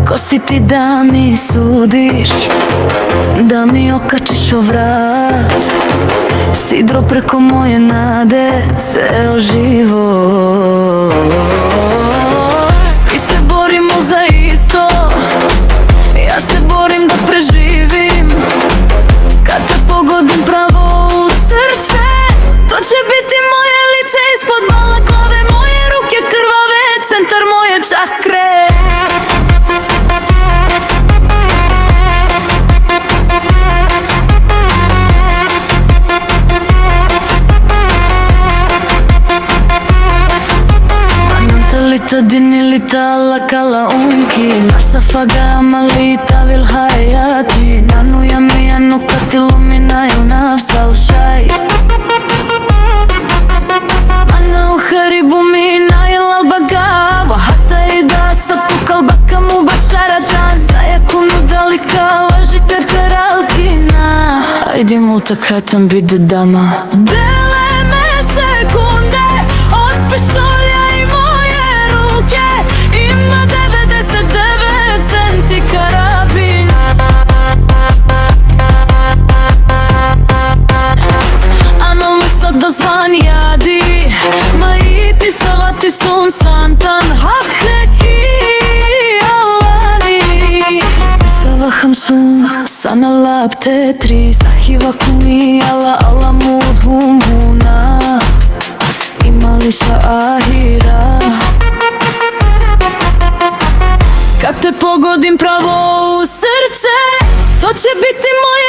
Ko si ti da mi sudiš, da mi okačiš o vrat, sidro preko moje nade, ceo život. Svi se borimo za isto, ja se borim da preživim. Kad te pogodim pravo u srce, to će biti moje lice ispod balaklave, moje ruke krvave, centar moje čakre. تدني لتالك على أمكي نحسف جمالي تابي الحياتي نانو يمي أنو قتل منا نفس الشيء أنا خريب منا يلا البقاء وحتى إذا سبت قلبك مباشرة سيكون ذلك وجهك كرالكينا أيدي ملتك هاتم بيد الدم دele me sekunde od pištolja i moje ruke. Ima 99 centi karabin. أنا مصدى زمان يادي ما يدي صغتي سون سانتان حقك يواني 59 سنة لابتتري صحيبة كوني alla mut humbuna imali šahira. Kad te pogodim pravo u srce, to će biti moje